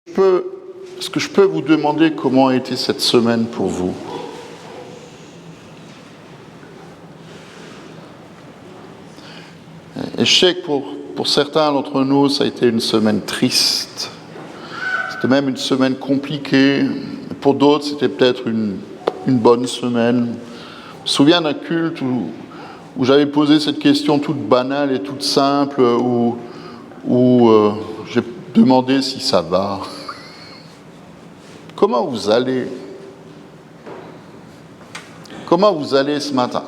Est-ce que je peux vous demander comment a été cette semaine pour vous? Et je sais que pour certains d'entre nous, ça a été une semaine triste. C'était même une semaine compliquée. Pour d'autres, c'était peut-être une bonne semaine. Je me souviens d'un culte où j'avais posé cette question toute banale et toute simple, où j'ai demandé si ça va. Comment vous allez? Comment vous allez ce matin?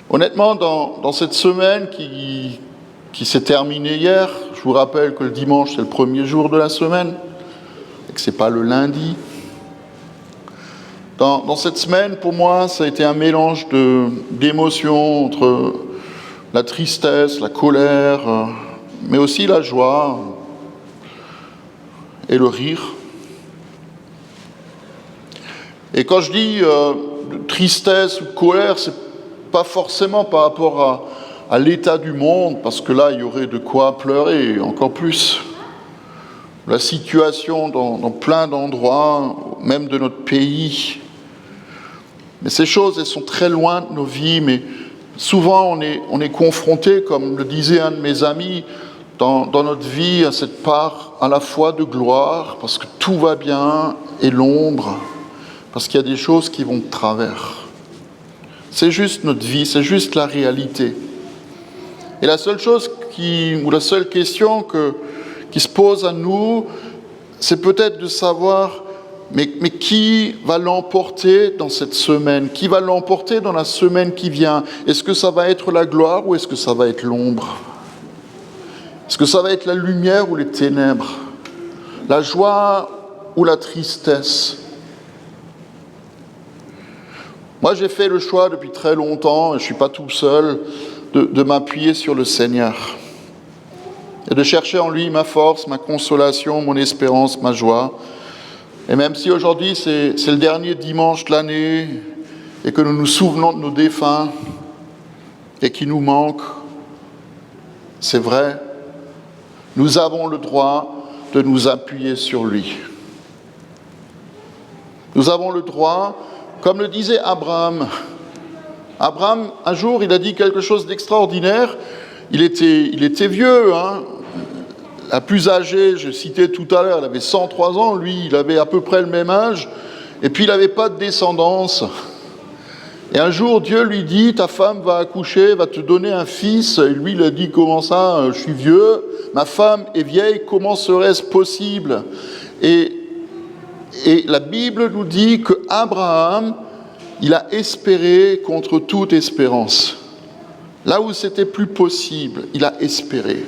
Honnêtement, dans cette semaine qui s'est terminée hier, je vous rappelle que le dimanche, c'est le premier jour de la semaine, et que ce n'est pas le lundi. Dans cette semaine, pour moi, ça a été un mélange d'émotions entre la tristesse, la colère, mais aussi la joie et le rire. Et quand je dis tristesse ou colère, c'est pas forcément par rapport à l'état du monde, parce que là, il y aurait de quoi pleurer, encore plus. La situation dans plein d'endroits, même de notre pays. Mais ces choses, elles sont très loin de nos vies, mais souvent on est confronté, comme le disait un de mes amis, dans notre vie, à cette part à la fois de gloire, parce que tout va bien, et l'ombre, parce qu'il y a des choses qui vont de travers. C'est juste notre vie, c'est juste la réalité. Et la seule chose ou la seule question qui se pose à nous, c'est peut-être de savoir, mais qui va l'emporter dans cette semaine? Qui va l'emporter dans la semaine qui vient? Est-ce que ça va être la gloire ou est-ce que ça va être l'ombre? Est-ce que ça va être la lumière ou les ténèbres? La joie ou la tristesse? Moi, j'ai fait le choix depuis très longtemps, et je ne suis pas tout seul, de m'appuyer sur le Seigneur et de chercher en lui ma force, ma consolation, mon espérance, ma joie. Et même si aujourd'hui c'est le dernier dimanche de l'année et que nous nous souvenons de nos défunts et qui nous manquent, c'est vrai, nous avons le droit de nous appuyer sur lui. Nous avons le droit, comme le disait Abraham. Abraham, un jour, il a dit quelque chose d'extraordinaire. Il était vieux, hein. La plus âgée, je citais tout à l'heure, elle avait 103 ans. Lui, il avait à peu près le même âge. Et puis, il n'avait pas de descendance. Et un jour, Dieu lui dit, ta femme va accoucher, va te donner un fils. Et lui, il a dit, comment ça? Je suis vieux, ma femme est vieille, comment serait-ce possible? Et la Bible nous dit que Abraham, il a espéré contre toute espérance. Là où c'était plus possible, il a espéré,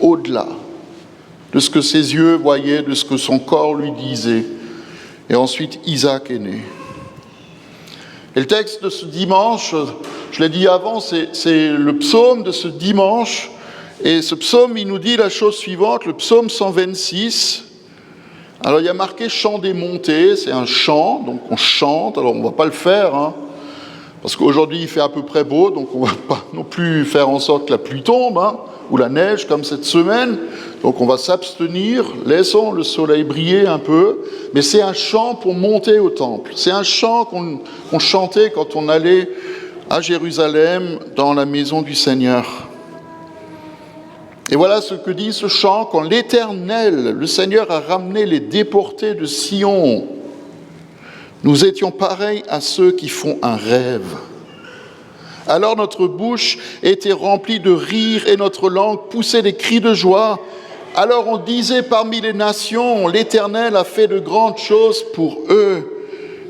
au-delà de ce que ses yeux voyaient, de ce que son corps lui disait. Et ensuite, Isaac est né. Et le texte de ce dimanche, je l'ai dit avant, c'est le psaume de ce dimanche. Et ce psaume, il nous dit la chose suivante, le psaume 126. Alors il y a marqué chant des montées, c'est un chant, donc on chante, alors on ne va pas le faire, hein, parce qu'aujourd'hui il fait à peu près beau, donc on ne va pas non plus faire en sorte que la pluie tombe, hein, ou la neige comme cette semaine, donc on va s'abstenir, laissons le soleil briller un peu, mais c'est un chant pour monter au temple, c'est un chant qu'on chantait quand on allait à Jérusalem dans la maison du Seigneur. Et voilà ce que dit ce chant, quand l'Éternel, le Seigneur, a ramené les déportés de Sion. Nous étions pareils à ceux qui font un rêve. Alors notre bouche était remplie de rire et notre langue poussait des cris de joie. Alors on disait parmi les nations, l'Éternel a fait de grandes choses pour eux.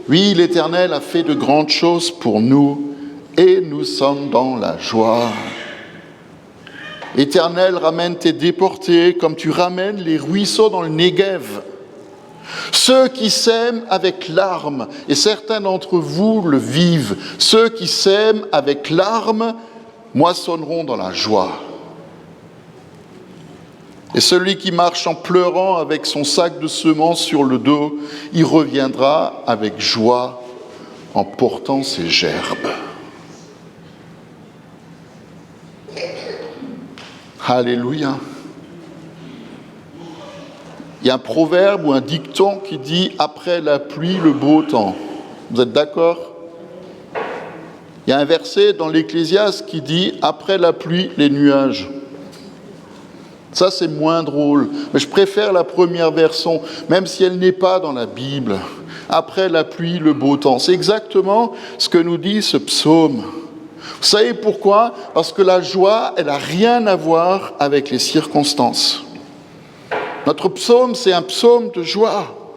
Oui, l'Éternel a fait de grandes choses pour nous et nous sommes dans la joie. Éternel, ramène tes déportés comme tu ramènes les ruisseaux dans le Négev. Ceux qui sèment avec larmes, et certains d'entre vous le vivent, ceux qui sèment avec larmes moissonneront dans la joie. Et celui qui marche en pleurant avec son sac de semences sur le dos, il reviendra avec joie en portant ses gerbes. Alléluia. Il y a un proverbe ou un dicton qui dit « Après la pluie, le beau temps ». Vous êtes d'accord ? Il y a un verset dans l'Ecclésiaste qui dit « Après la pluie, les nuages ». Ça, c'est moins drôle. Mais je préfère la première version, même si elle n'est pas dans la Bible. « Après la pluie, le beau temps ». C'est exactement ce que nous dit ce psaume. Vous savez pourquoi ? Parce que la joie, elle n'a rien à voir avec les circonstances. Notre psaume, c'est un psaume de joie.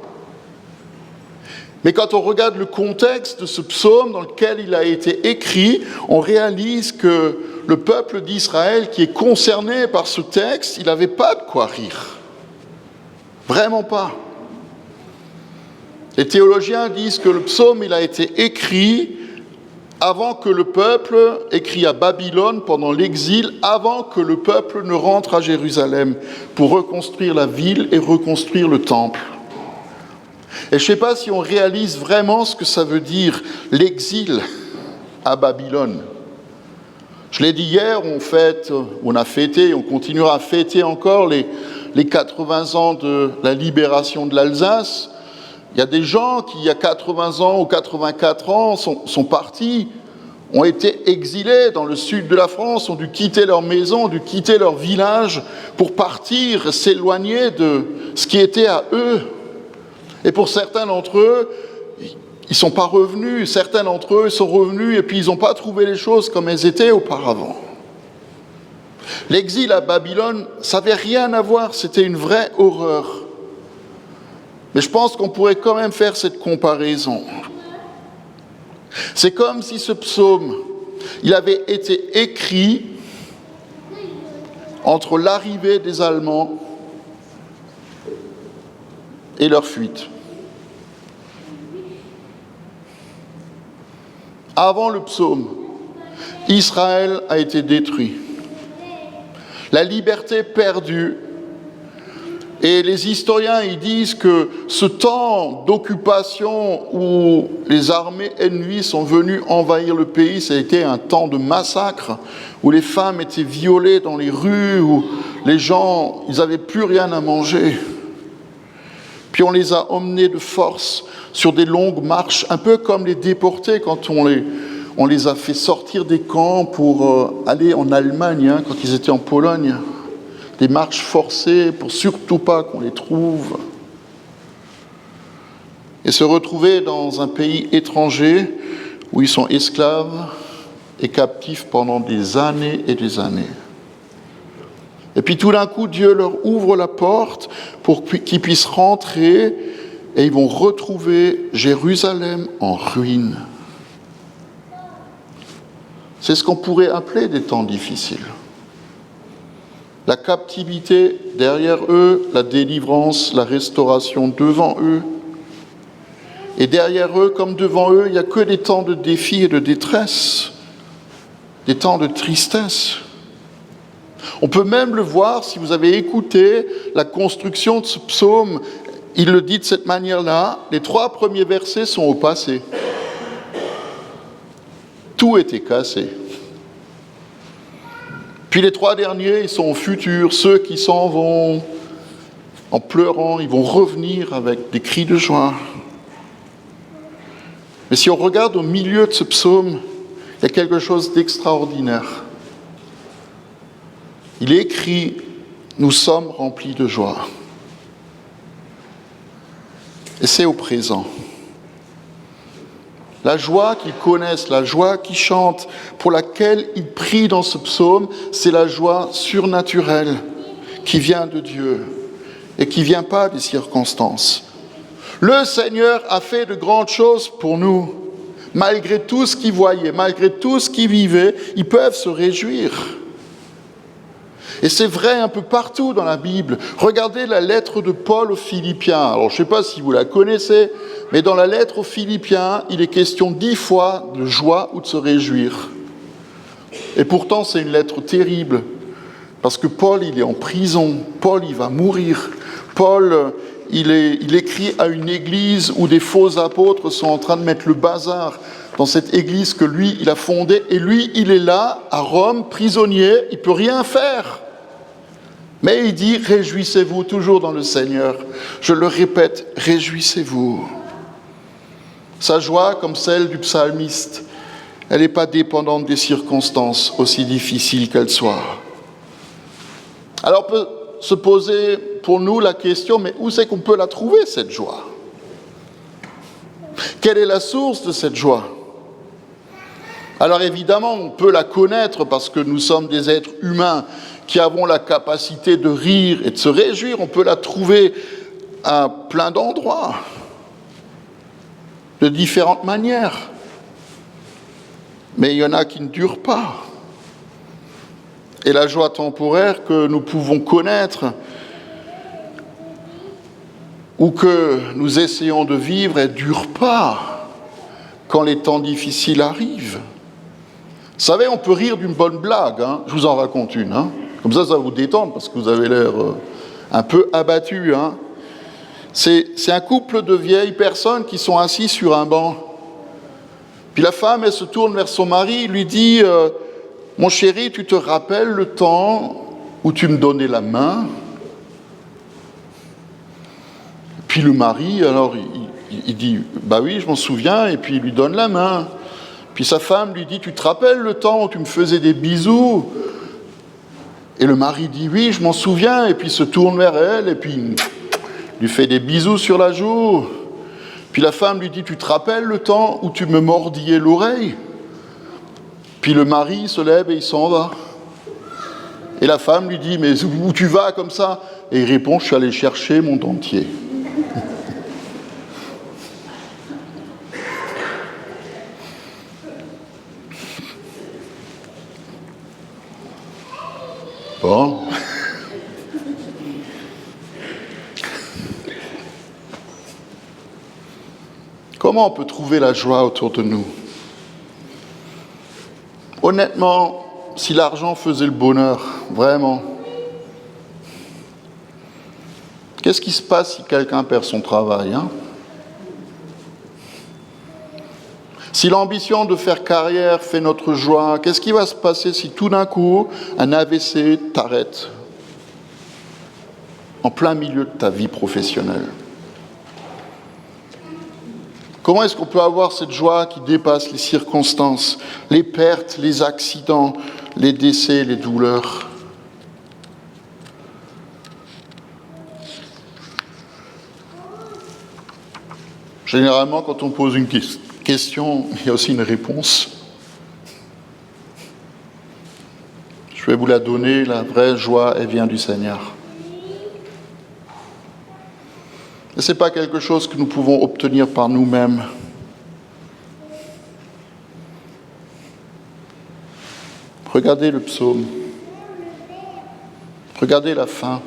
Mais quand on regarde le contexte de ce psaume dans lequel il a été écrit, on réalise que le peuple d'Israël qui est concerné par ce texte, il n'avait pas de quoi rire. Vraiment pas. Les théologiens disent que le psaume, il a été écrit avant que le peuple, écrit à Babylone pendant l'exil, avant que le peuple ne rentre à Jérusalem pour reconstruire la ville et reconstruire le temple. Et je ne sais pas si on réalise vraiment ce que ça veut dire, l'exil à Babylone. Je l'ai dit hier, on a fêté, on continuera à fêter encore les 80 ans de la libération de l'Alsace. Il y a des gens qui, il y a 80 ans ou 84 ans, sont partis, ont été exilés dans le sud de la France, ont dû quitter leur maison, ont dû quitter leur village pour partir, s'éloigner de ce qui était à eux. Et pour certains d'entre eux, ils ne sont pas revenus. Certains d'entre eux sont revenus et puis ils n'ont pas trouvé les choses comme elles étaient auparavant. L'exil à Babylone, ça n'avait rien à voir, c'était une vraie horreur. Mais je pense qu'on pourrait quand même faire cette comparaison. C'est comme si ce psaume, il avait été écrit entre l'arrivée des Allemands et leur fuite. Avant le psaume, Israël a été détruit. La liberté perdue. Et les historiens, ils disent que ce temps d'occupation où les armées ennemies sont venues envahir le pays, ça a été un temps de massacre, où les femmes étaient violées dans les rues, où les gens, ils n'avaient plus rien à manger. Puis on les a emmenés de force sur des longues marches, un peu comme les déportés quand on les a fait sortir des camps pour aller en Allemagne, quand ils étaient en Pologne. Des marches forcées pour surtout pas qu'on les trouve. Et se retrouver dans un pays étranger où ils sont esclaves et captifs pendant des années et des années. Et puis tout d'un coup, Dieu leur ouvre la porte pour qu'ils puissent rentrer et ils vont retrouver Jérusalem en ruine. C'est ce qu'on pourrait appeler des temps difficiles. La captivité derrière eux, la délivrance, la restauration devant eux. Et derrière eux, comme devant eux, il n'y a que des temps de défi et de détresse, des temps de tristesse. On peut même le voir, si vous avez écouté la construction de ce psaume, il le dit de cette manière-là, les 3 premiers versets sont au passé. Tout était cassé. Puis les 3 derniers, ils sont au futur. Ceux qui s'en vont en pleurant, ils vont revenir avec des cris de joie. Mais si on regarde au milieu de ce psaume, il y a quelque chose d'extraordinaire. Il est écrit « Nous sommes remplis de joie ». Et c'est au présent. La joie qu'ils connaissent, la joie qu'ils chantent, pour laquelle ils prient dans ce psaume, c'est la joie surnaturelle qui vient de Dieu et qui ne vient pas des circonstances. Le Seigneur a fait de grandes choses pour nous. Malgré tout ce qu'ils voyaient, malgré tout ce qu'ils vivaient, ils peuvent se réjouir. Et c'est vrai un peu partout dans la Bible. Regardez la lettre de Paul aux Philippiens. Alors, je ne sais pas si vous la connaissez, mais dans la lettre aux Philippiens, il est question 10 fois de joie ou de se réjouir. Et pourtant, c'est une lettre terrible, parce que Paul, il est en prison. Paul, il va mourir. Paul, il écrit à une église où des faux apôtres sont en train de mettre le bazar dans cette église que lui, il a fondée. Et lui, il est là, à Rome, prisonnier, il ne peut rien faire. Mais il dit, réjouissez-vous toujours dans le Seigneur. Je le répète, réjouissez-vous. Sa joie, comme celle du psalmiste, elle n'est pas dépendante des circonstances, aussi difficiles qu'elles soient. Alors on peut se poser pour nous la question, mais où c'est qu'on peut la trouver, cette joie ? Quelle est la source de cette joie ? Alors évidemment, on peut la connaître parce que nous sommes des êtres humains qui avons la capacité de rire et de se réjouir. On peut la trouver à plein d'endroits, de différentes manières. Mais il y en a qui ne durent pas. Et la joie temporaire que nous pouvons connaître ou que nous essayons de vivre, elle ne dure pas quand les temps difficiles arrivent. Vous savez, on peut rire d'une bonne blague, hein. Je vous en raconte une. Hein. Comme ça va vous détendre parce que vous avez l'air un peu abattu. Hein. C'est un couple de vieilles personnes qui sont assis sur un banc. Puis la femme, elle se tourne vers son mari, lui dit « Mon chéri, tu te rappelles le temps où tu me donnais la main ?» Puis le mari, alors, il dit « Bah oui, je m'en souviens », et puis il lui donne la main. Puis sa femme lui dit « Tu te rappelles le temps où tu me faisais des bisous ?» Et le mari dit « Oui, je m'en souviens », et puis il se tourne vers elle, et puis lui fait des bisous sur la joue. Puis la femme lui dit « Tu te rappelles le temps où tu me mordillais l'oreille ?» Puis le mari se lève et il s'en va. Et la femme lui dit « Mais où tu vas comme ça ?» Et il répond « Je suis allé chercher mon dentier. » Bon. Comment on peut trouver la joie autour de nous ? Honnêtement, si l'argent faisait le bonheur, vraiment, qu'est-ce qui se passe si quelqu'un perd son travail, hein ? Si l'ambition de faire carrière fait notre joie, qu'est-ce qui va se passer si tout d'un coup, un AVC t'arrête en plein milieu de ta vie professionnelle ? Comment est-ce qu'on peut avoir cette joie qui dépasse les circonstances, les pertes, les accidents, les décès, les douleurs ? Généralement, quand on pose une question, il y a aussi une réponse. Je vais vous la donner, la vraie joie, elle vient du Seigneur. Et ce n'est pas quelque chose que nous pouvons obtenir par nous-mêmes. Regardez le psaume. Regardez la fin.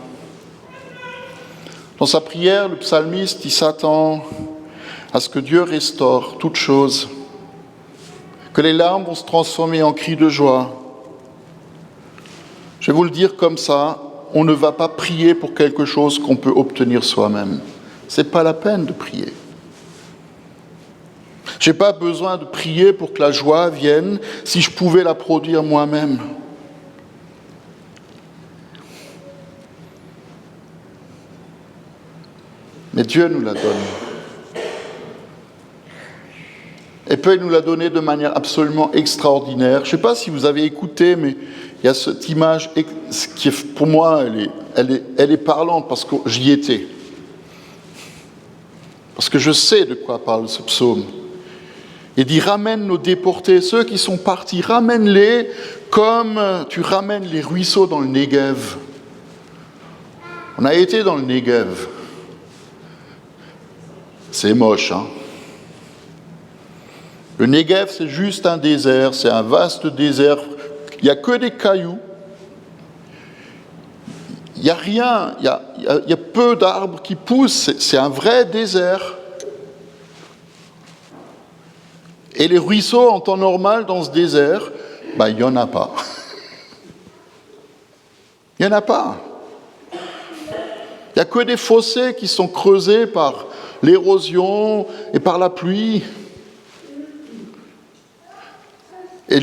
Dans sa prière, le psalmiste, il s'attend à ce que Dieu restaure toutes choses, que les larmes vont se transformer en cris de joie. Je vais vous le dire comme ça, on ne va pas prier pour quelque chose qu'on peut obtenir soi-même. Ce n'est pas la peine de prier. Je n'ai pas besoin de prier pour que la joie vienne si je pouvais la produire moi-même. Mais Dieu nous la donne. Et peut nous la donner de manière absolument extraordinaire. Je ne sais pas si vous avez écouté, mais il y a cette image qui, pour moi, elle est parlante parce que j'y étais. Parce que je sais de quoi parle ce psaume. Il dit « Ramène nos déportés, ceux qui sont partis, ramène-les comme tu ramènes les ruisseaux dans le Négev. » On a été dans le Négev. C'est moche, hein ? Le Négev, c'est juste un désert, c'est un vaste désert. Il n'y a que des cailloux. Il n'y a rien, il y a peu d'arbres qui poussent, c'est un vrai désert. Et les ruisseaux en temps normal dans ce désert, il n'y en a pas. Il n'y en a pas. Il n'y a que des fossés qui sont creusés par l'érosion et par la pluie. Et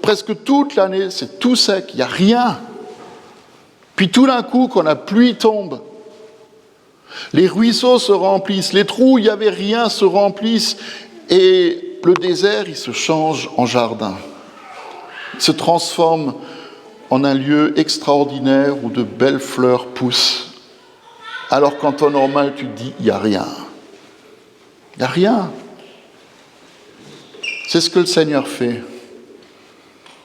presque toute l'année, c'est tout sec, il n'y a rien. Puis tout d'un coup, quand la pluie tombe, les ruisseaux se remplissent, les trous où il n'y avait rien se remplissent, et le désert, il se change en jardin. Il se transforme en un lieu extraordinaire où de belles fleurs poussent. Alors qu'en temps normal, tu te dis, il n'y a rien. Il n'y a rien. C'est ce que le Seigneur fait.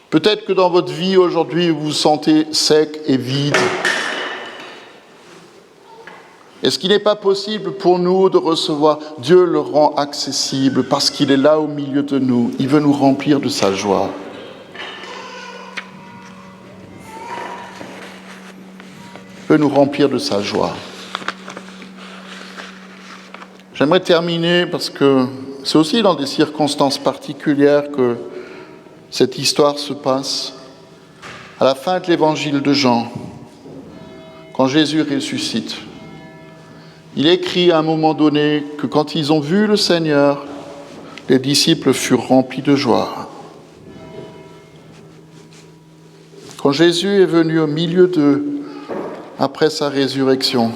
Peut-être que dans votre vie aujourd'hui, vous vous sentez sec et vide. Est-ce qu'il n'est pas possible pour nous de recevoir? Dieu le rend accessible parce qu'il est là au milieu de nous. Il veut nous remplir de sa joie. Il veut nous remplir de sa joie. J'aimerais terminer parce que c'est aussi dans des circonstances particulières que cette histoire se passe. À la fin de l'évangile de Jean, quand Jésus ressuscite, il écrit à un moment donné que quand ils ont vu le Seigneur, les disciples furent remplis de joie. Quand Jésus est venu au milieu d'eux, après sa résurrection,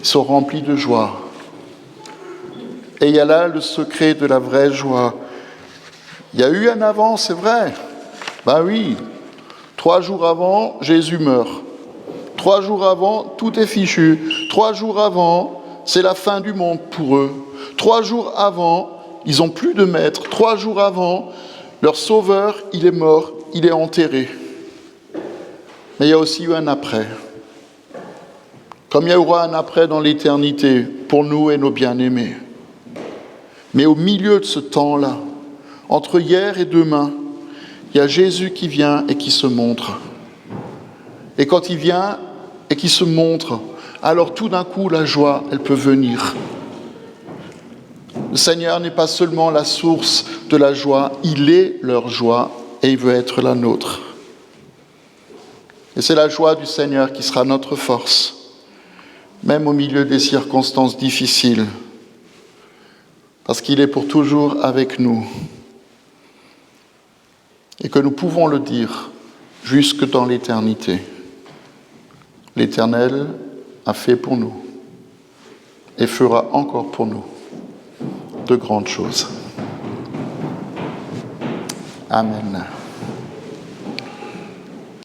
ils sont remplis de joie. Et il y a là le secret de la vraie joie. Il y a eu un avant, c'est vrai. Ben oui, 3 jours avant, Jésus meurt. 3 jours avant, tout est fichu. 3 jours avant, c'est la fin du monde pour eux. 3 jours avant, ils n'ont plus de maître. 3 jours avant, leur sauveur, il est mort, il est enterré. Mais il y a aussi eu un après. Comme il y aura un après dans l'éternité, pour nous et nos bien-aimés. Mais au milieu de ce temps-là, entre hier et demain, il y a Jésus qui vient et qui se montre. Et quand il vient et qu'il se montre, alors tout d'un coup, la joie, elle peut venir. Le Seigneur n'est pas seulement la source de la joie, il est leur joie et il veut être la nôtre. Et c'est la joie du Seigneur qui sera notre force, même au milieu des circonstances difficiles, parce qu'il est pour toujours avec nous. Et que nous pouvons le dire jusque dans l'éternité. L'Éternel a fait pour nous et fera encore pour nous de grandes choses. Amen.